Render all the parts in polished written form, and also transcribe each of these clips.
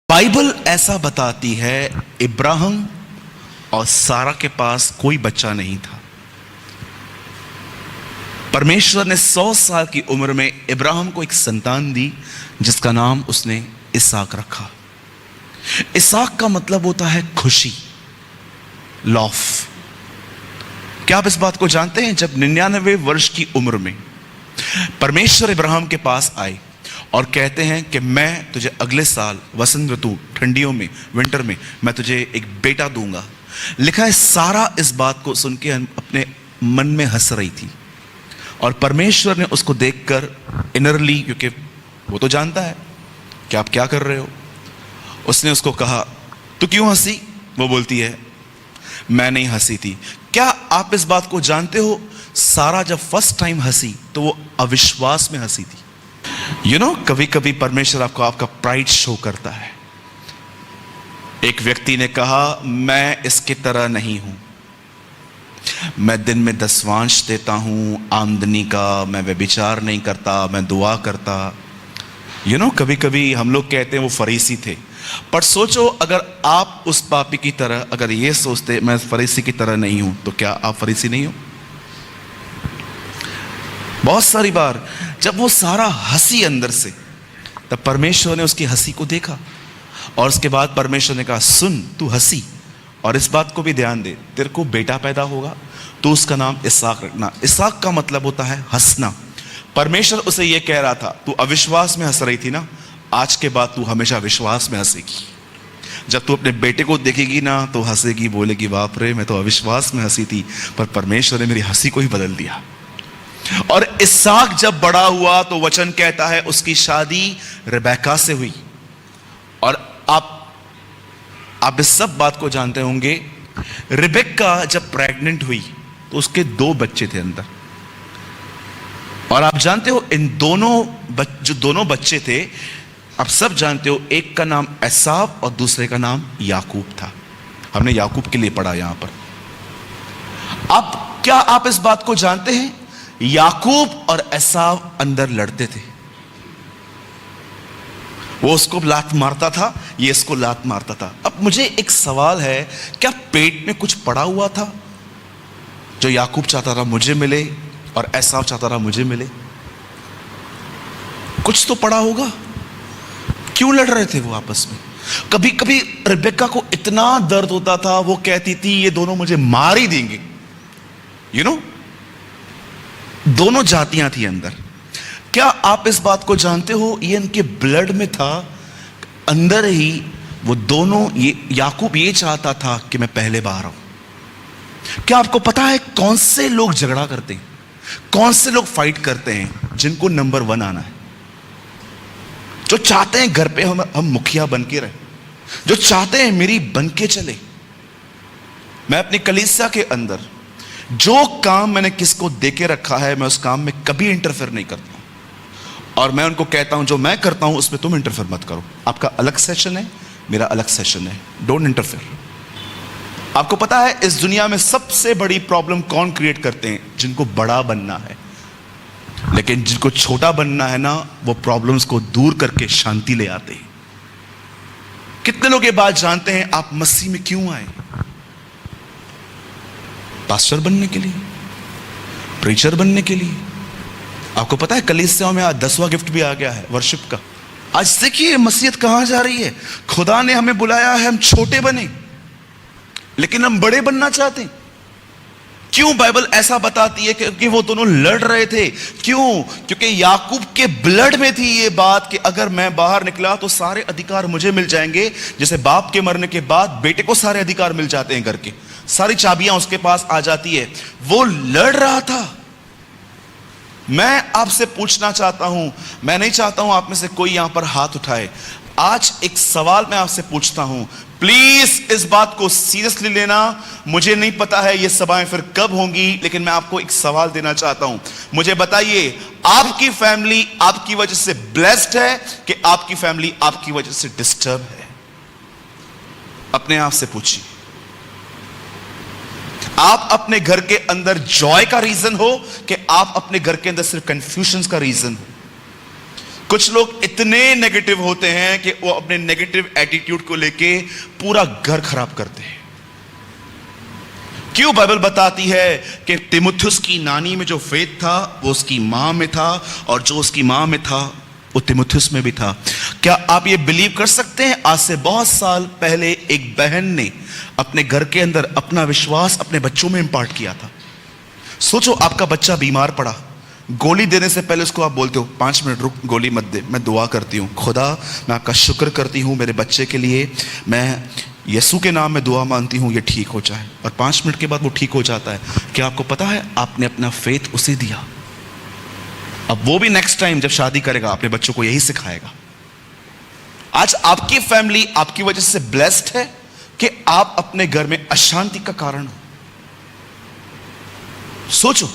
Bible ऐसा बताती है इब्राहिम और सारा के पास कोई बच्चा नहीं था। परमेश्वर ने 100 साल की उम्र में इब्राहिम को एक संतान दी जिसका नाम उसने इसहाक रखा। इसहाक का मतलब होता है खुशी, लॉफ। क्या आप इस बात को जानते हैं? जब 99 वर्ष की उम्र में परमेश्वर इब्राहिम के पास आए और कहते हैं कि मैं तुझे अगले साल वसंत ऋतु, ठंडियों में, विंटर में मैं तुझे एक बेटा दूंगा। लिखा है सारा इस बात को सुन के अपने मन में हंस रही थी और परमेश्वर ने उसको देखकर इनरली, क्योंकि वो तो जानता है कि आप क्या कर रहे हो, उसने उसको कहा तू क्यों हंसी? वो बोलती है मैं नहीं हंसी थी। क्या आप इस बात को जानते हो? सारा जब फर्स्ट टाइम हंसी तो वो अविश्वास में हंसी थी। कभी कभी परमेश्वर आपको आपका प्राइड शो करता है। एक व्यक्ति ने कहा मैं इसकी तरह नहीं हूं, मैं दिन में 10वांश देता हूं आमदनी का, मैं व्यभिचार नहीं करता, मैं दुआ करता। कभी कभी हम लोग कहते हैं वो फरीसी थे, पर सोचो अगर आप उस पापी की तरह अगर ये सोचते मैं फरीसी की तरह नहीं हूं, तो क्या आप फरीसी नहीं हो? बहुत सारी बार जब वो सारा हंसी अंदर से, तब परमेश्वर ने उसकी हंसी को देखा और उसके बाद परमेश्वर ने कहा सुन तू हंसी, और इस बात को भी ध्यान दे, तेरे को बेटा पैदा होगा तो उसका नाम इसहाक रखना। इसहाक का मतलब होता है हंसना। परमेश्वर उसे यह कह रहा था तू अविश्वास में हंस रही थी ना, आज के बाद तू हमेशा विश्वास में हंसेगी। जब तू अपने बेटे को देखेगी ना तो हंसेगी, बोलेगी बाप रे मैं तो अविश्वास में हंसी थी, पर परमेश्वर ने मेरी हंसी को ही बदल दिया। और इसहाक जब बड़ा हुआ तो वचन कहता है उसकी शादी रिबेका से हुई। और आप इस सब बात को जानते होंगे, रिबेका जब प्रेग्नेंट हुई तो उसके 2 बच्चे थे अंदर। और आप जानते हो इन जो दोनों बच्चे थे, आप सब जानते हो, एक का नाम एसाव और दूसरे का नाम याकूब था। हमने याकूब के लिए पढ़ा यहां पर। अब क्या आप इस बात को जानते हैं? याकूब और एसाव अंदर लड़ते थे। वो उसको लात मारता था, ये इसको लात मारता था। अब मुझे एक सवाल है, क्या पेट में कुछ पड़ा हुआ था जो याकूब चाहता था मुझे मिले और एसाव चाहता था मुझे मिले? कुछ तो पड़ा होगा। क्यों लड़ रहे थे वो आपस में? कभी कभी रिबेका को इतना दर्द होता था, वो कहती थी ये दोनों मुझे मार ही देंगे। दोनों जातियां थी अंदर। क्या आप इस बात को जानते हो? ये इनके ब्लड में था, अंदर ही वो दोनों। याकूब ये चाहता था कि मैं पहले बाहर आऊं। क्या आपको पता है कौन से लोग झगड़ा करते हैं, कौन से लोग फाइट करते हैं? जिनको नंबर 1 आना है, जो चाहते हैं घर पे हम मुखिया बन के रहे, जो चाहते हैं मेरी बन के चले। मैं अपनी कलीसिया के अंदर जो काम मैंने किसको देके रखा है, मैं उस काम में कभी इंटरफेयर नहीं करता हूं। और मैं उनको कहता हूं जो मैं करता हूं उसमें तुम इंटरफेयर मत करो। आपका अलग सेशन है, मेरा अलग सेशन है, डोंट इंटरफेयर। आपको पता है इस दुनिया में सबसे बड़ी प्रॉब्लम कौन क्रिएट करते हैं? जिनको बड़ा बनना है, लेकिन जिनको छोटा बनना है ना, वो प्रॉब्लम्स को दूर करके शांति ले आते हैं। कितने लोग ये बात जानते हैं आप मसीह में क्यों आए? पास्टर बनने के लिए, प्रीचर बनने के लिए। आपको पता है कलीसियाओं में आज 10वां गिफ्ट भी आ गया है वर्शिप का। आज देखिए मसीहत कहां जा रही है। खुदा ने हमें बुलाया है हम छोटे बने, लेकिन हम बड़े बनना चाहते हैं। क्यों बाइबल ऐसा बताती है? क्योंकि वो दोनों लड़ रहे थे। क्यों? क्योंकि याकूब के ब्लड में थी ये बात कि अगर मैं बाहर निकला तो सारे अधिकार मुझे मिल जाएंगे, जैसे बाप के मरने के बाद बेटे को सारे अधिकार मिल जाते हैं घर के, सारी चाबियां उसके पास आ जाती है। वो लड़ रहा था। मैं आपसे पूछना चाहता हूं, मैं नहीं चाहता हूं आप में से कोई यहां पर हाथ उठाए। आज एक सवाल मैं आपसे पूछता हूं, प्लीज इस बात को सीरियसली लेना। मुझे नहीं पता है ये सभाएं फिर कब होंगी, लेकिन मैं आपको एक सवाल देना चाहता हूं। मुझे बताइए, आपकी फैमिली आपकी वजह से ब्लेस्ड है कि आपकी फैमिली आपकी वजह से डिस्टर्ब है? अपने आप से पूछिए। आप अपने घर के अंदर जॉय का रीजन हो कि आप अपने घर के अंदर सिर्फ कंफ्यूजन का रीजन हो? कुछ लोग इतने नेगेटिव होते हैं कि वो अपने नेगेटिव एटीट्यूड को लेके पूरा घर खराब करते हैं। क्यों? बाइबल बताती है कि तिमुथियुस की नानी में जो फेथ था वो उसकी मां में था, और जो उसकी मां में था वो तिमुथियुस में भी था। क्या आप ये बिलीव कर सकते हैं? आज से बहुत साल पहले एक बहन ने अपने घर के अंदर अपना विश्वास अपने बच्चों में इंपार्ट किया था। सोचो, आपका बच्चा बीमार पड़ा, गोली देने से पहले उसको आप बोलते हो 5 मिनट रुक, गोली मत दे, मैं दुआ करती हूँ, खुदा मैं आपका शुक्र करती हूँ मेरे बच्चे के लिए, मैं यीशु के नाम में दुआ मांगती हूँ ये ठीक हो जाए, और 5 मिनट के बाद वो ठीक हो जाता है। क्या आपको पता है आपने अपना फेथ उसे दिया? अब वो भी नेक्स्ट टाइम जब शादी करेगा अपने बच्चों को यही सिखाएगा। आज आपकी फैमिली आपकी वजह से ब्लेस्ड है कि आप अपने घर में अशांति का कारण हो। सोचो,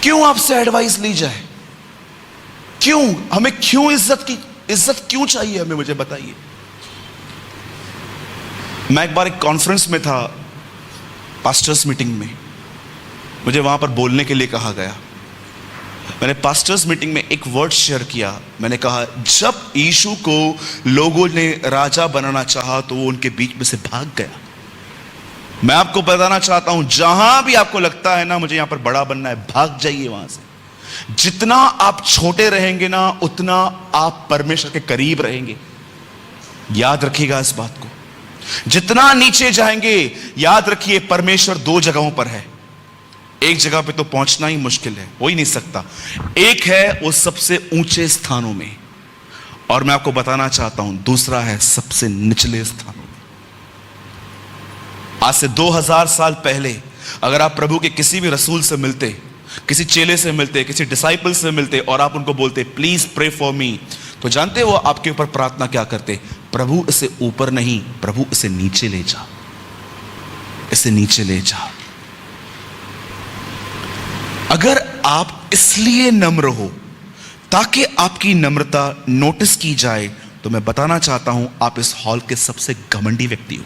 क्यों आपसे एडवाइस ली जाए? क्यों हमें, क्यों इज्जत क्यों चाहिए हमें? मुझे बताइए। मैं एक बार एक कॉन्फ्रेंस में था, पास्टर्स मीटिंग में, मुझे वहां पर बोलने के लिए कहा गया। मैंने पास्टर्स मीटिंग में एक वर्ड शेयर किया। मैंने कहा, जब यीशु को लोगों ने राजा बनाना चाहा तो वो उनके बीच में से भाग गया। मैं आपको बताना चाहता हूं, जहां भी आपको लगता है ना मुझे यहां पर बड़ा बनना है, भाग जाइए वहां से। जितना आप छोटे रहेंगे ना उतना आप परमेश्वर के करीब रहेंगे। याद रखिएगा इस बात को। जितना नीचे जाएंगे, याद रखिए परमेश्वर 2 जगहों पर है। एक जगह पे तो पहुंचना ही मुश्किल है, हो ही नहीं सकता। एक है वो सबसे ऊंचे स्थानों में, और मैं आपको बताना चाहता हूं दूसरा है सबसे निचले स्थानों में। आज से 2000 साल पहले अगर आप प्रभु के किसी भी रसूल से मिलते, किसी चेले से मिलते, किसी डिसाइपल से मिलते और आप उनको बोलते प्लीज प्रे फॉर मी, तो जानते हो आपके ऊपर प्रार्थना क्या करते? प्रभु इसे ऊपर नहीं, प्रभु इसे नीचे ले जा, इसे नीचे ले जा। अगर आप इसलिए नम्र हो ताकि आपकी नम्रता नोटिस की जाए, तो मैं बताना चाहता हूं आप इस हॉल के सबसे घमंडी व्यक्ति हो।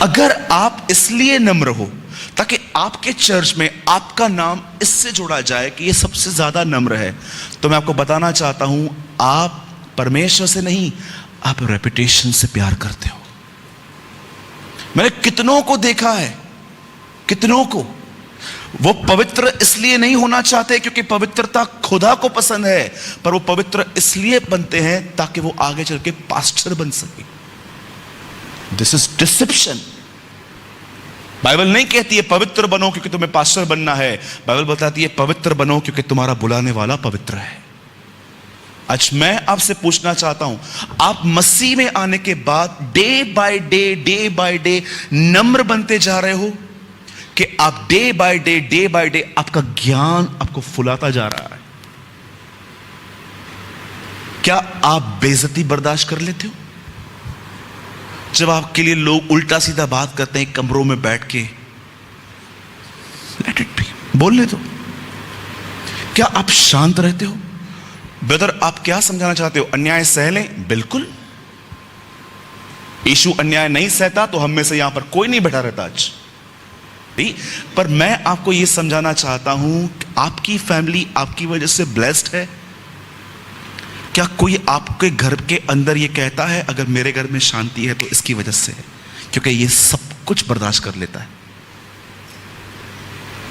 अगर आप इसलिए नम्र हो ताकि आपके चर्च में आपका नाम इससे जोड़ा जाए कि ये सबसे ज्यादा नम्र है, तो मैं आपको बताना चाहता हूं आप परमेश्वर से नहीं, आप रेपुटेशन से प्यार करते हो। मैंने कितनों को देखा है, कितनों को वो पवित्र इसलिए नहीं होना चाहते क्योंकि पवित्रता खुदा को पसंद है, पर वो पवित्र इसलिए बनते हैं ताकि वो आगे चल के पास्टर बन सके। This is dissipation. बाइबल नहीं कहती है पवित्र बनो क्योंकि तुम्हें पास्टर बनना है, बाइबल बताती है पवित्र बनो क्योंकि तुम्हारा बुलाने वाला पवित्र है। आज मैं आपसे पूछना चाहता हूं, आप मसीह में आने के बाद डे बाय डे नम्र बनते जा रहे हो कि आप डे बाय डे आपका ज्ञान आपको फुलाता जा रहा है? क्या आप बेइज्जती बर्दाश्त कर लेते हो? जब आपके लिए लोग उल्टा सीधा बात करते हैं कमरों में बैठ के, लेट इट बी, बोलने दो। क्या आप शांत रहते हो? ब्रदर, आप क्या समझाना चाहते हो? अन्याय सह लें? बिल्कुल। यीशु अन्याय नहीं सहता तो हम में से यहां पर कोई नहीं बैठा रहता आज। पर मैं आपको यह समझाना चाहता हूं कि आपकी फैमिली आपकी वजह से ब्लेस्ड है। क्या कोई आपके घर के अंदर यह कहता है अगर मेरे घर में शांति है तो इसकी वजह से है, क्योंकि यह सब कुछ बर्दाश्त कर लेता है?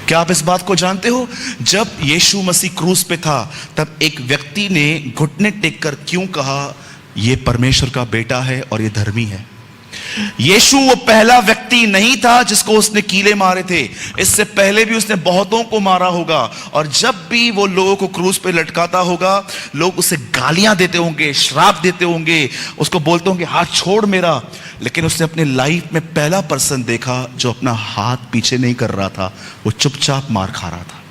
क्या आप इस बात को जानते हो? जब यीशु मसीह क्रूस पे था तब एक व्यक्ति ने घुटने टेक कर क्यों कहा यह परमेश्वर का बेटा है और यह धर्मी है? यीशु वो पहला व्यक्ति नहीं था जिसको उसने कीले मारे थे। इससे पहले भी उसने बहुतों को मारा होगा, और जब भी वो लोगों को क्रूस पे लटकाता होगा लोग उसे गालियां देते होंगे, श्राप देते होंगे, उसको बोलते होंगे हाथ छोड़ मेरा। लेकिन उसने अपने लाइफ में पहला पर्सन देखा जो अपना हाथ पीछे नहीं कर रहा था, वो चुपचाप मार खा रहा था।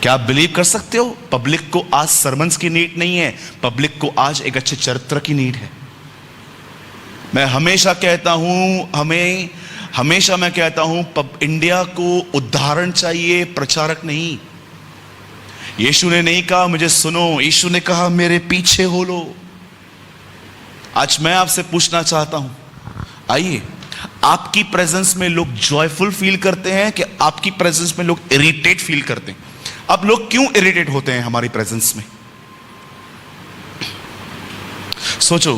क्या आप बिलीव कर सकते हो? पब्लिक को आज सरमन्स की नीड नहीं है, पब्लिक को आज एक अच्छे चरित्र की नीड है। मैं हमेशा कहता हूं इंडिया को उदाहरण चाहिए, प्रचारक नहीं। यीशु ने नहीं कहा मुझे सुनो, यीशु ने कहा मेरे पीछे हो लो। आज मैं आपसे पूछना चाहता हूं, आइए आपकी प्रेजेंस में लोग जॉयफुल फील करते हैं कि आपकी प्रेजेंस में लोग इरिटेट फील करते हैं? अब लोग क्यों इरिटेट होते हैं हमारी प्रेजेंस में? सोचो,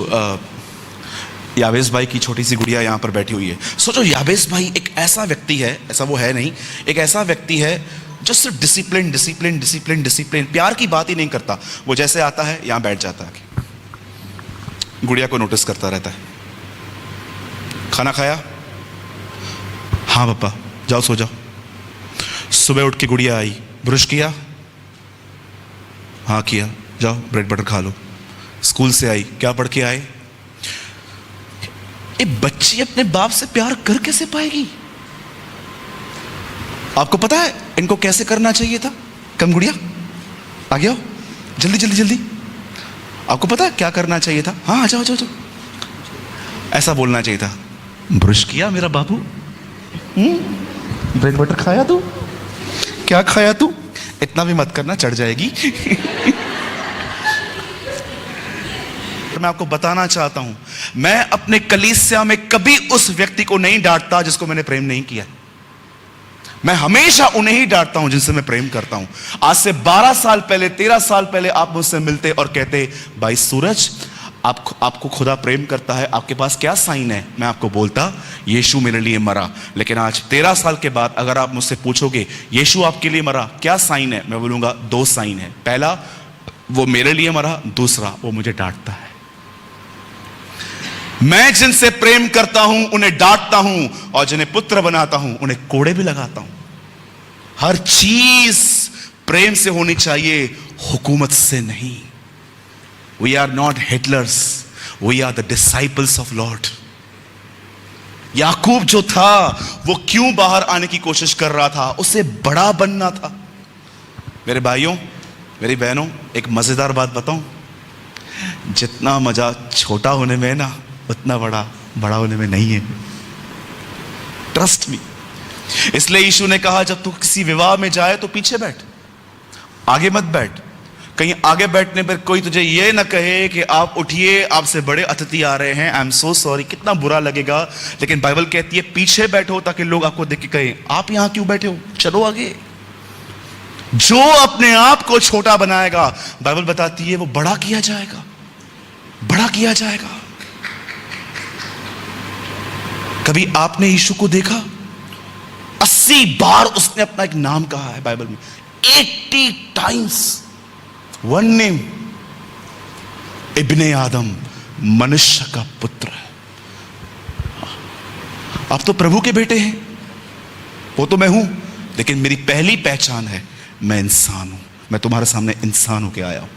यावेस भाई की छोटी सी गुड़िया यहां पर बैठी हुई है। सोचो, यावेस भाई एक ऐसा व्यक्ति है, ऐसा वो है नहीं, एक ऐसा व्यक्ति है जो सिर्फ डिसिप्लिन डिसिप्लिन डिसिप्लिन डिसिप्लिन, प्यार की बात ही नहीं करता। वो जैसे आता है यहां बैठ जाता है, गुड़िया को नोटिस करता रहता है। खाना खाया? हाँ पापा, जाओ सो जाओ। सुबह उठ के गुड़िया आई, ब्रश किया? हाँ किया, जाओ ब्रेड बटर खा लो। स्कूल से आई, क्या पढ़ के आए? एक बच्ची अपने बाप से प्यार कर कैसे पाएगी? आपको पता है इनको कैसे करना चाहिए था? कम गुड़िया आ गया, जल्दी जल्दी जल्दी। आपको पता है क्या करना चाहिए था? हाँ आ जाओ जाओ जाओ, ऐसा बोलना चाहिए था। ब्रश किया मेरा बाबू? ब्रेड बटर खाया तू? क्या खाया तू? इतना भी मत करना, चढ़ जाएगी। मैं आपको बताना चाहता हूं, मैं अपने कलीसिया में कभी उस व्यक्ति को नहीं डांटता जिसको मैंने प्रेम नहीं किया। मैं हमेशा उन्हें ही डांटता हूं जिनसे मैं प्रेम करता हूं। आज से 12 साल पहले, 13 साल पहले आप मुझसे मिलते और कहते, भाई सूरज, आपको खुदा प्रेम करता है, आपके पास क्या साइन है? मैं आपको बोलता, यीशु मेरे लिए मरा। लेकिन आज 13 साल के बाद अगर आप मुझसे पूछोगे, यीशु आपके लिए मरा, क्या साइन है? मैं बोलूंगा 2 साइन है। पहला, वो मेरे लिए मरा, दूसरा, वो मुझे डांटता है। मैं जिनसे प्रेम करता हूं उन्हें डांटता हूं, और जिन्हें पुत्र बनाता हूं उन्हें कोड़े भी लगाता हूं। हर चीज प्रेम से होनी चाहिए, हुकूमत से नहीं। We are not Hitlers, we are the disciples of Lord. याकूब जो था वो क्यों बाहर आने की कोशिश कर रहा था? उसे बड़ा बनना था। मेरे भाइयों, मेरी बहनों, एक मजेदार बात बताऊं, जितना मजा छोटा होने में है ना, उतना बड़ा होने में नहीं है। Trust me. इसलिए यीशु ने कहा, जब तू किसी विवाह में जाए तो पीछे बैठ, आगे मत बैठ। कहीं आगे बैठने पर कोई तुझे ये ना कहे कि आप उठिए, आपसे बड़े अतिथि आ रहे हैं, आई एम सो सॉरी, कितना बुरा लगेगा। लेकिन बाइबल कहती है पीछे बैठो, ताकि लोग आपको देख के कहें, आप यहां क्यों बैठे हो, चलो आगे। जो अपने आप को छोटा बनाएगा, बाइबल बताती है, वो बड़ा किया जाएगा, बड़ा किया जाएगा। कभी आपने यीशु को देखा? 80 बार उसने अपना एक नाम कहा है बाइबल में, 80 टाइम्स वन नेम, इब्ने आदम, मनुष्य का पुत्र। आप तो प्रभु के बेटे हैं, वो तो मैं हूं, लेकिन मेरी पहली पहचान है, मैं इंसान हूं। मैं तुम्हारे सामने इंसान होके आया हूं।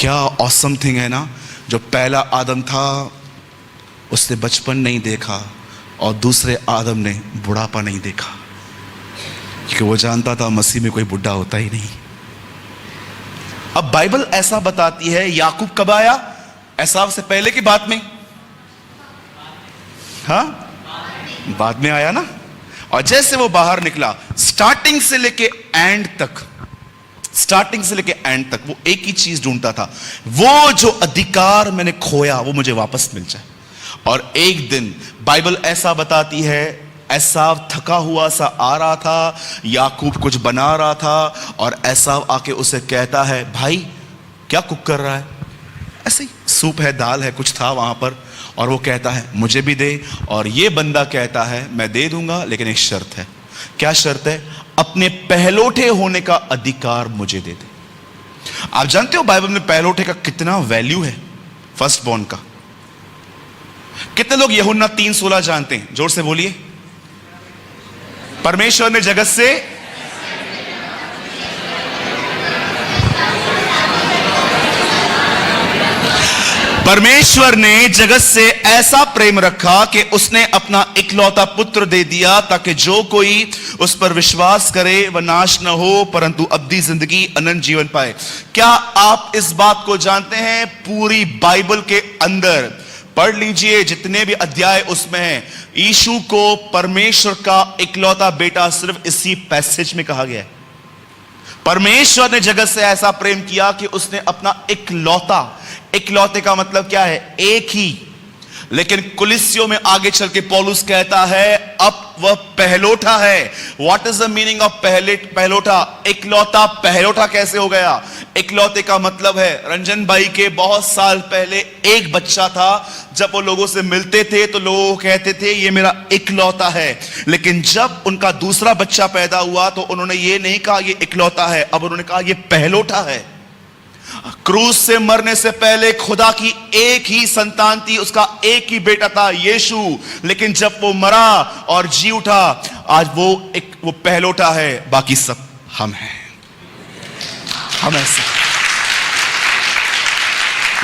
क्या ऑसम थिंग है ना, जो पहला आदम था उसने बचपन नहीं देखा, और दूसरे आदम ने बुढ़ापा नहीं देखा, क्योंकि वो जानता था मसीह में कोई बुढ़ा होता ही नहीं। अब बाइबल ऐसा बताती है, याकूब कब आया? एसाव से पहले की बात में? हाँ, बाद में आया ना। और जैसे वो बाहर निकला, स्टार्टिंग से लेके एंड तक, स्टार्टिंग से लेके एंड तक वो एक ही चीज ढूंढता था, वो जो अधिकार मैंने खोया वो मुझे वापस मिल जाए। और एक दिन बाइबल ऐसा बताती है, एसाव थका हुआ सा आ रहा था, याकूब कुछ बना रहा था, और एसाव आके उसे कहता है, भाई क्या कुक कर रहा है? ऐसे ही सूप है, दाल है, कुछ था वहां पर। और वो कहता है, मुझे भी दे। और ये बंदा कहता है, मैं दे दूंगा, लेकिन एक शर्त है। क्या शर्त है? अपने पहलोठे होने का अधिकार मुझे दे दे। आप जानते हो बाइबल में पहलोठे का कितना वैल्यू है? फर्स्ट बॉर्न का। कितने लोग यूहन्ना 3:16 जानते हैं? जोर से बोलिए। परमेश्वर ने जगत से परमेश्वर ने जगत से ऐसा प्रेम रखा कि उसने अपना इकलौता पुत्र दे दिया, ताकि जो कोई उस पर विश्वास करे वह नाश न हो, परंतु अब्दी जिंदगी, अनंत जीवन पाए। क्या आप इस बात को जानते हैं? पूरी बाइबल के अंदर पढ़ लीजिए, जितने भी अध्याय उसमें हैं, यीशु को परमेश्वर का इकलौता बेटा सिर्फ इसी पैसेज में कहा गया है। परमेश्वर ने जगत से ऐसा प्रेम किया कि उसने अपना इकलौता, इकलौते का मतलब क्या है? एक ही, लेकिन कुलिस्सियों में आगे चल के पौलुस कहता है अब वह पहलोठा है। What is the meaning of पहलोठा? इकलौता पहलोठा कैसे हो गया? इकलौते का मतलब है, रंजन भाई के बहुत साल पहले एक बच्चा था, जब वो लोगों से मिलते थे तो लोग कहते थे ये मेरा इकलौता है। लेकिन जब उनका दूसरा बच्चा पैदा हुआ तो उन्होंने ये नहीं कहा ये इकलौता है, अब उन्होंने कहा ये पहलोठा है। क्रूस से मरने से पहले खुदा की एक ही संतान थी, उसका एक ही बेटा था यीशु, लेकिन जब वो मरा और जी उठा, आज वो पहलोठा है, बाकी सब हम हैं। हम ऐसा,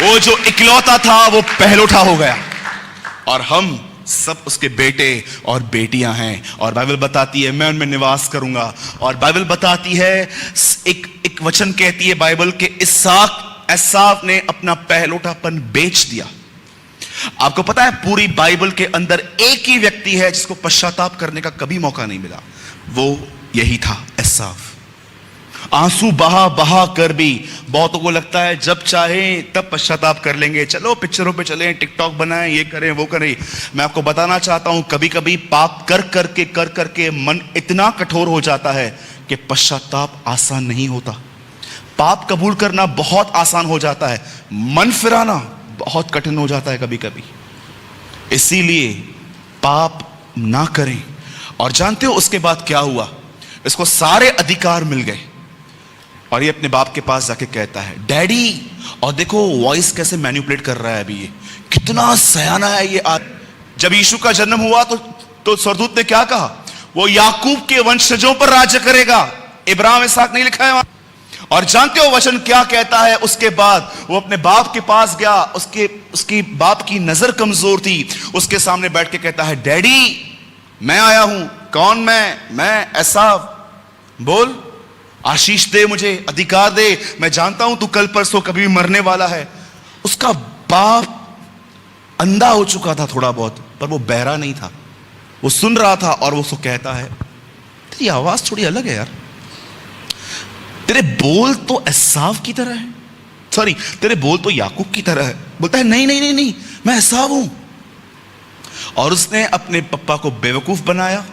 वो जो इकलौता था वो पहलोठा हो गया और हम सब उसके बेटे और बेटियां हैं। और बाइबल बताती है मैं उनमें निवास करूंगा। और बाइबल बताती है, एक वचन कहती है बाइबल के एसाव ने अपना पहलोठापन बेच दिया। आपको पता है पूरी बाइबल के अंदर एक ही व्यक्ति है जिसको पश्चाताप करने का कभी मौका नहीं मिला, वो यही था एसाव। आंसू बहा बहा कर भी, बहुतों को लगता है जब चाहे तब पश्चाताप कर लेंगे, चलो पिक्चरों पे चलें, टिकटॉक बनाएं, ये करें वो करें। मैं आपको बताना चाहता हूं कभी कभी पाप कर करके मन इतना कठोर हो जाता है कि पश्चाताप आसान नहीं होता। पाप कबूल करना बहुत आसान हो जाता है, मन फिराना बहुत कठिन हो जाता है कभी कभी। इसीलिए पाप ना करें। और जानते हो उसके बाद क्या हुआ? इसको सारे अधिकार मिल गए और ये अपने बाप के पास जाके कहता है डैडी, और देखो वॉइस कैसे मैनिपुलेट कर रहा है अभी, ये कितना सयाना है ये। जब यीशु का जन्म हुआ तो स्वर्गदूत ने क्या कहा? वो याकूब के वंशजों पर राज्य करेगा। इब्राहिम इसहाक नहीं लिखा है वहां। और जानते हो वचन क्या कहता है? उसके बाद वो अपने बाप के पास गया, उसके बाप की नजर कमजोर थी, उसके सामने बैठ के कहता है डैडी मैं आया हूं। कौन? मैं एसाव, बोल आशीष दे, मुझे अधिकार दे, मैं जानता हूं तू कल परसों कभी भी मरने वाला है। उसका बाप अंधा हो चुका था थोड़ा बहुत, पर वो बहरा नहीं था, वो सुन रहा था। और वो उसको कहता है तेरी आवाज थोड़ी अलग है यार, तेरे बोल तो एसाव की तरह है, सॉरी तेरे बोल तो याकूब की तरह है। बोलता है नहीं नहीं नहीं नहीं, मैं एसाव हूं। और उसने अपने पप्पा को बेवकूफ बनाया।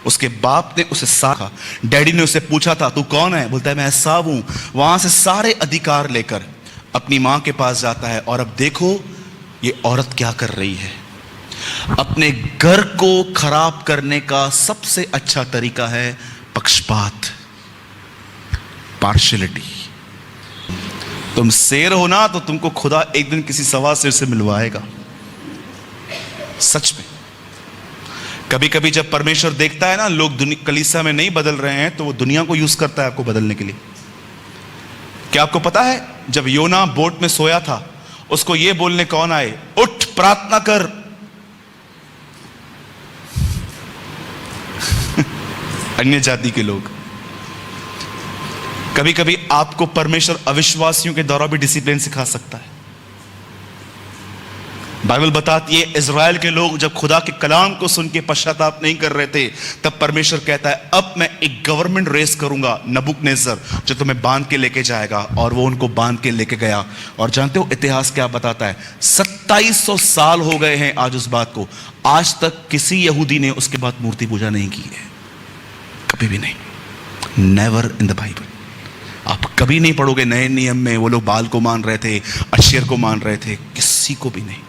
उसके बाप ने उसे साखा। डैडी ने उसे पूछा था तू कौन है? बोलता है मैं एसाव हूं। वहां से सारे अधिकार लेकर अपनी मां के पास जाता है। और अब देखो ये औरत क्या कर रही है। अपने घर को खराब करने का सबसे अच्छा तरीका है पक्षपात, पार्शियलिटी। तुम शेर हो ना तो तुमको खुदा एक दिन किसी सवा शेर से मिलवाएगा। सच में कभी कभी जब परमेश्वर देखता है ना लोग कलीसिया में नहीं बदल रहे हैं, तो वो दुनिया को यूज करता है आपको बदलने के लिए। क्या आपको पता है जब योना बोट में सोया था, उसको ये बोलने कौन आए? उठ प्रार्थना कर। अन्य जाति के लोग। कभी कभी आपको परमेश्वर अविश्वासियों के द्वारा भी डिसिप्लिन सिखा सकता है। बाइबल बताती है इज़राइल के लोग जब खुदा के कलाम को सुन के पश्चाताप नहीं कर रहे थे, तब परमेश्वर कहता है अब मैं एक गवर्नमेंट रेस करूंगा, नबूकदनेस्सर, जो तुम्हें बांध के लेके जाएगा। और वो उनको बांध के लेके गया। और जानते हो इतिहास क्या बताता है? 2700 साल हो गए हैं आज उस बात को। आज तक किसी यहूदी ने उसके बाद मूर्ति पूजा नहीं की है, कभी भी नहीं। Never in the Bible. आप कभी नहीं पढ़ोगे नए नियम में वो लोग बाल को मान रहे थे, अशेर को मान रहे थे, किसी को भी नहीं।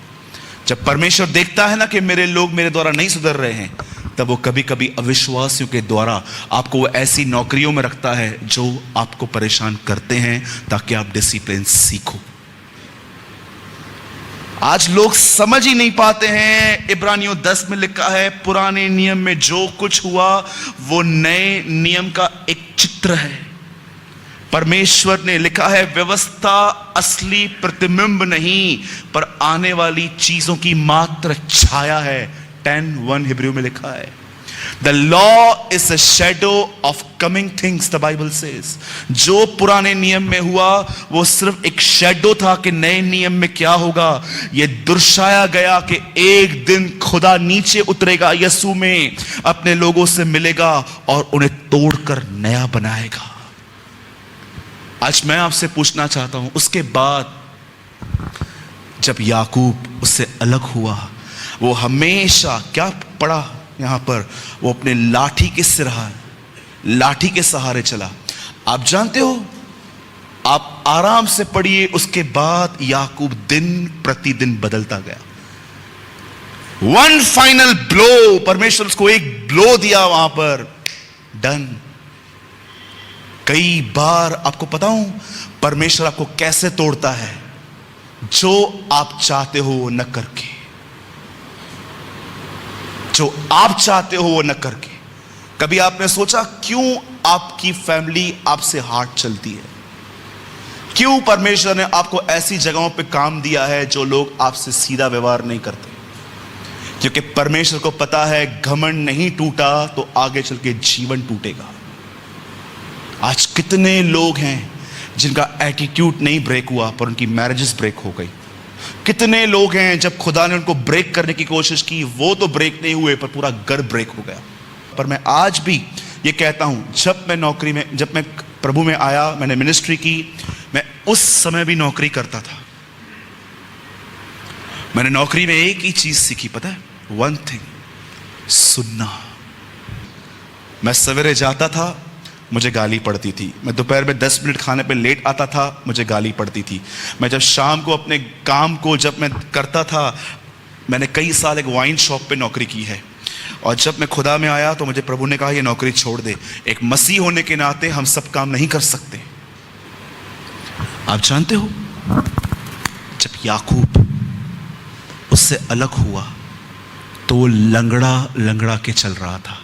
जब परमेश्वर देखता है ना कि मेरे लोग मेरे द्वारा नहीं सुधर रहे हैं, तब वो कभी कभी अविश्वासियों के द्वारा आपको वो ऐसी नौकरियों में रखता है जो आपको परेशान करते हैं, ताकि आप डिसिप्लिन सीखो। आज लोग समझ ही नहीं पाते हैं। इब्रानियों 10 में लिखा है पुराने नियम में जो कुछ हुआ वो नए नियम का एक चित्र है। परमेश्वर ने लिखा है व्यवस्था असली प्रतिबिंब नहीं, पर आने वाली चीजों की मात्र छाया है। 10:1 हिब्रू में लिखा है the law is a shadow of coming things, the Bible says. जो पुराने नियम में हुआ वो सिर्फ एक शैडो था कि नए नियम में क्या होगा। यह दर्शाया गया कि एक दिन खुदा नीचे उतरेगा यीशु में, अपने लोगों से मिलेगा और उन्हें तोड़कर नया बनाएगा। आज मैं आपसे पूछना चाहता हूं, उसके बाद जब याकूब उससे अलग हुआ, वो हमेशा क्या पढ़ा यहां पर, वो अपने लाठी के सहारे चला। आप जानते हो, आप आराम से पढ़िए, उसके बाद याकूब दिन प्रतिदिन बदलता गया। वन फाइनल ब्लो, परमेश्वर उसको एक ब्लो दिया वहां पर, डन। कई बार आपको पता हूं परमेश्वर आपको कैसे तोड़ता है, जो आप चाहते हो वो न करके, जो आप चाहते हो वो न करके। कभी आपने सोचा क्यों आपकी फैमिली आपसे हार्ड चलती है? क्यों परमेश्वर ने आपको ऐसी जगहों पे काम दिया है जो लोग आपसे सीधा व्यवहार नहीं करते? क्योंकि परमेश्वर को पता है घमंड नहीं टूटा तो आगे चल के जीवन टूटेगा। आज कितने लोग हैं जिनका एटीट्यूड नहीं ब्रेक हुआ पर उनकी मैरिजेस ब्रेक हो गई। कितने लोग हैं जब खुदा ने उनको ब्रेक करने की कोशिश की, वो तो ब्रेक नहीं हुए पर पूरा घर ब्रेक हो गया। पर मैं आज भी ये कहता हूं, जब मैं प्रभु में आया, मैंने मिनिस्ट्री की, मैं उस समय भी नौकरी करता था। मैंने नौकरी में एक ही चीज सीखी, पता है? वन थिंग, सुनना। मैं सवेरे जाता था, मुझे गाली पड़ती थी। मैं दोपहर में 10 मिनट खाने पे लेट आता था, मुझे गाली पड़ती थी। मैं जब शाम को अपने काम को जब मैं करता था, मैंने कई साल एक वाइन शॉप पे नौकरी की है, और जब मैं खुदा में आया तो मुझे प्रभु ने कहा ये नौकरी छोड़ दे। एक मसीह होने के नाते हम सब काम नहीं कर सकते। आप जानते हो, जब याकूब उससे अलग हुआ तो वो लंगड़ा के चल रहा था।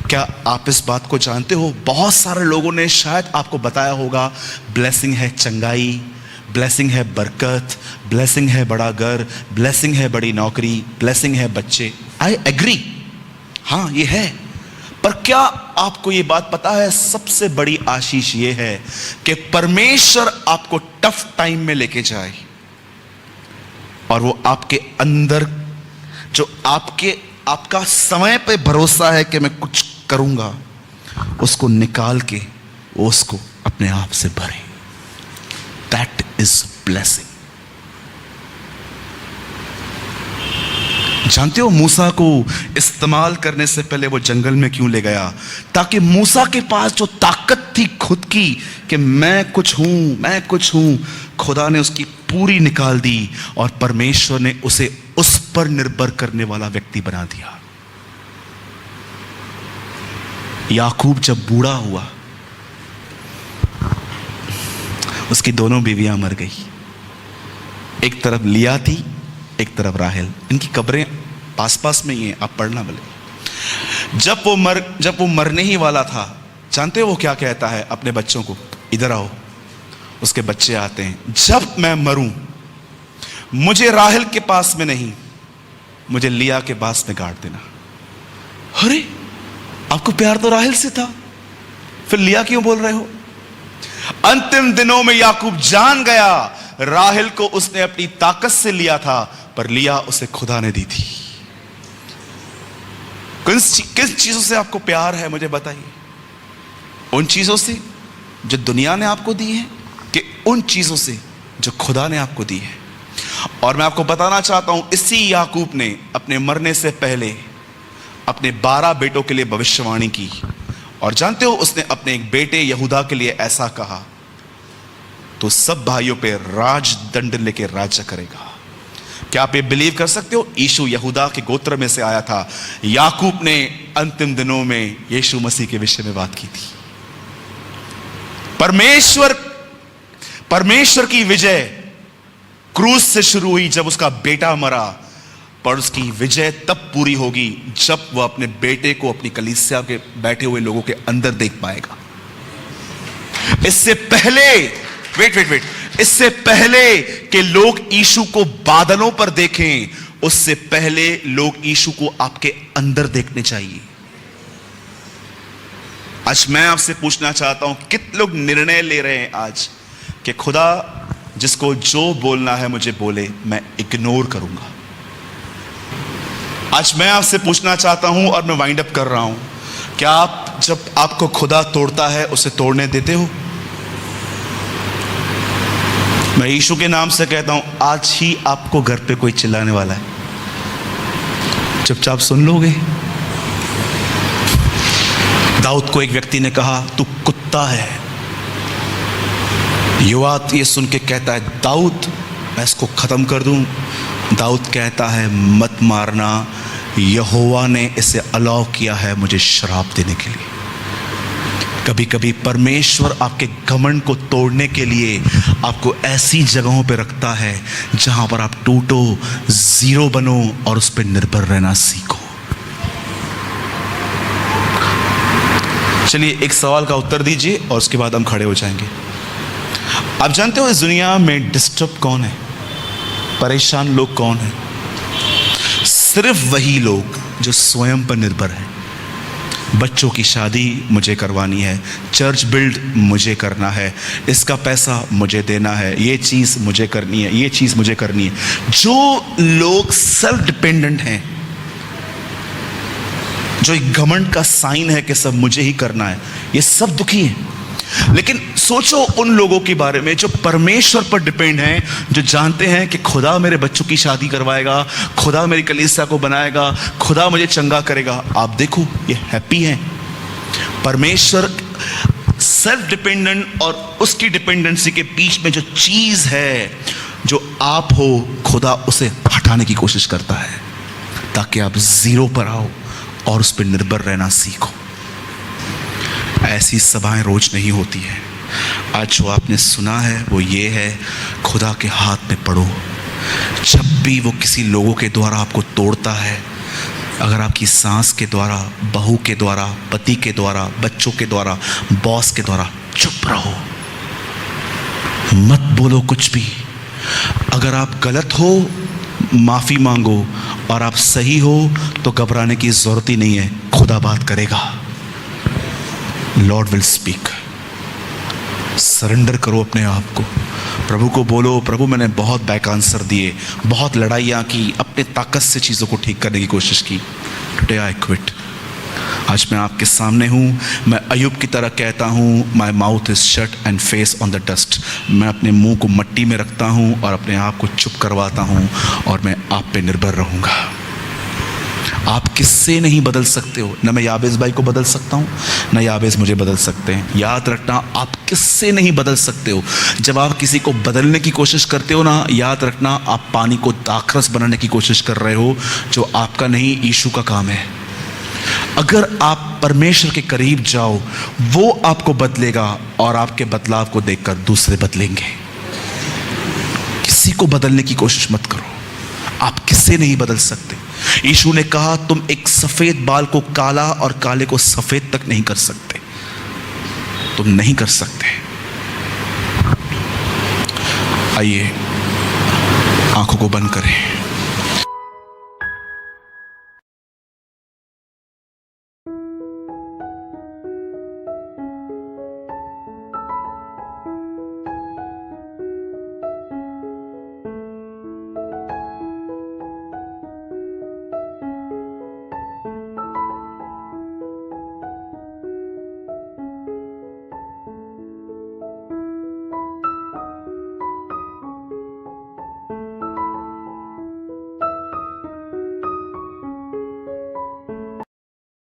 क्या आप इस बात को जानते हो? बहुत सारे लोगों ने शायद आपको बताया होगा, ब्लेसिंग है चंगाई, ब्लेसिंग है बरकत, ब्लेसिंग है बड़ा घर, ब्लेसिंग है बड़ी नौकरी, ब्लेसिंग है बच्चे। आई एग्री, हाँ ये है। पर क्या आपको ये बात पता है, सबसे बड़ी आशीष ये है कि परमेश्वर आपको टफ टाइम में लेके जाए और वो आपके अंदर जो आपका समय पे भरोसा है कि मैं कुछ करूंगा, उसको निकाल के वो उसको अपने आप से भरे। That is blessing. जानते हो मूसा को इस्तेमाल करने से पहले वो जंगल में क्यों ले गया? ताकि मूसा के पास जो ताकत थी खुद की कि मैं कुछ हूं, खुदा ने उसकी पूरी निकाल दी और परमेश्वर ने उसे उस पर निर्भर करने वाला व्यक्ति बना दिया। याकूब जब बूढ़ा हुआ, उसकी दोनों बीवियां मर गई। एक तरफ लिया थी, एक तरफ राहेल। इनकी कब्रें पास पास में ही हैं, आप पढ़ना भले। जब वो मरने ही वाला था, जानते हो वो क्या कहता है अपने बच्चों को? इधर आओ। उसके बच्चे आते हैं, जब मैं मरूं मुझे राहेल के पास में नहीं, मुझे लिया के पास में गाड़ देना। अरे आपको प्यार तो राहेल से था, फिर लिया क्यों बोल रहे हो? अंतिम दिनों में याकूब जान गया, राहेल को उसने अपनी ताकत से लिया था, पर लिया उसे खुदा ने दी थी। किस चीजों से आपको प्यार है मुझे बताइए? उन चीजों से जो दुनिया ने आपको दी है कि उन चीजों से जो खुदा ने आपको दी है? और मैं आपको बताना चाहता हूं, इसी याकूब ने अपने मरने से पहले अपने 12 बेटों के लिए भविष्यवाणी की। और जानते हो उसने अपने एक बेटे यहूदा के लिए ऐसा कहा, तो सब भाइयों पे राजदंड लेके राज्य करेगा। क्या आप ये बिलीव कर सकते हो? यीशु यहूदा के गोत्र में से आया था। याकूब ने अंतिम दिनों में यीशु मसीह के विषय में बात की थी। परमेश्वर की विजय क्रूज से शुरू हुई जब उसका बेटा मरा, पर उसकी विजय तब पूरी होगी जब वह अपने बेटे को अपनी कलीसिया के बैठे हुए लोगों के अंदर देख पाएगा। इससे पहले इससे पहले कि लोग यीशु को बादलों पर देखें, उससे पहले लोग यीशु को आपके अंदर देखने चाहिए। आज मैं आपसे पूछना चाहता हूं, कितने लोग निर्णय ले रहे हैं आज कि खुदा जिसको जो बोलना है मुझे बोले, मैं इग्नोर करूंगा। आज मैं आपसे पूछना चाहता हूं और मैं वाइंड अप कर रहा हूं, क्या आप जब आपको खुदा तोड़ता है उसे तोड़ने देते हो? मैं यीशु के नाम से कहता हूं, आज ही आपको घर पे कोई चिल्लाने वाला है। चुपचाप सुन लोगे? दाऊद को एक व्यक्ति ने कहा तू कुत्ता है। युवराज ये सुन के कहता है दाऊद मैं इसको खत्म कर दूं। दाऊद कहता है मत मारना, यहोवा ने इसे अलाउ किया है मुझे श्राप देने के लिए। कभी कभी परमेश्वर आपके घमंड को तोड़ने के लिए आपको ऐसी जगहों पे रखता है जहां पर आप टूटो, जीरो बनो और उस पर निर्भर रहना सीखो। चलिए एक सवाल का उत्तर दीजिए और उसके बाद हम खड़े हो जाएंगे। आप जानते हो इस दुनिया में डिस्टर्ब कौन है? परेशान लोग कौन है? सिर्फ वही लोग जो स्वयं पर निर्भर हैं। बच्चों की शादी मुझे करवानी है, चर्च बिल्ड मुझे करना है, इसका पैसा मुझे देना है, ये चीज़ मुझे करनी है, ये चीज़ मुझे करनी है। जो लोग सेल्फ डिपेंडेंट हैं, जो एक घमंड का साइन है कि सब मुझे ही करना है, ये सब दुखी हैं। लेकिन सोचो उन लोगों के बारे में जो परमेश्वर पर डिपेंड हैं, जो जानते हैं कि खुदा मेरे बच्चों की शादी करवाएगा, खुदा मेरी कलीसिया को बनाएगा, खुदा मुझे चंगा करेगा। आप देखो ये हैप्पी हैं। परमेश्वर सेल्फ डिपेंडेंट और उसकी डिपेंडेंसी के बीच में जो चीज़ है जो आप हो, खुदा उसे हटाने की कोशिश करता है ताकि आप जीरो पर आओ और उस पर निर्भर रहना सीखो। ऐसी सभाएं रोज नहीं होती है। आज जो आपने सुना है वो ये है, खुदा के हाथ में पड़ो। जब भी वो किसी लोगों के द्वारा आपको तोड़ता है, अगर आपकी सास के द्वारा, बहू के द्वारा, पति के द्वारा, बच्चों के द्वारा, बॉस के द्वारा, चुप रहो, मत बोलो कुछ भी। अगर आप गलत हो माफ़ी मांगो और आप सही हो तो घबराने की ज़रूरत ही नहीं है, खुदा बात करेगा। Lord will speak. सरेंडर करो अपने आप को, प्रभु को बोलो प्रभु मैंने बहुत बैक आंसर दिए, बहुत लड़ाइयाँ की, अपने ताकत से चीज़ों को ठीक करने की कोशिश की। Today I quit. आज मैं आपके सामने हूँ, मैं अय्यूब की तरह कहता हूँ my mouth is shut and face on the dust. मैं अपने मुंह को मिट्टी में रखता हूँ और अपने आप को चुप करवाता हूँ और मैं आप पे निर्भर रहूँगा। आप किससे नहीं बदल सकते हो। न मैं याबेस भाई को बदल सकता हूँ, न याबेस मुझे बदल सकते हैं। याद रखना आप किससे नहीं बदल सकते हो। जब आप किसी को बदलने की कोशिश करते हो ना, याद रखना आप पानी को दाखरस बनाने की कोशिश कर रहे हो, जो आपका नहीं यीशु का काम है। अगर आप परमेश्वर के करीब जाओ, वो आपको बदलेगा और आपके बदलाव को देखकर दूसरे बदलेंगे। किसी को बदलने की कोशिश मत करो, आप किससे नहीं बदल सकते। यीशु ने कहा तुम एक सफेद बाल को काला और काले को सफेद तक नहीं कर सकते, तुम नहीं कर सकते। आइए आंखों को बंद करें।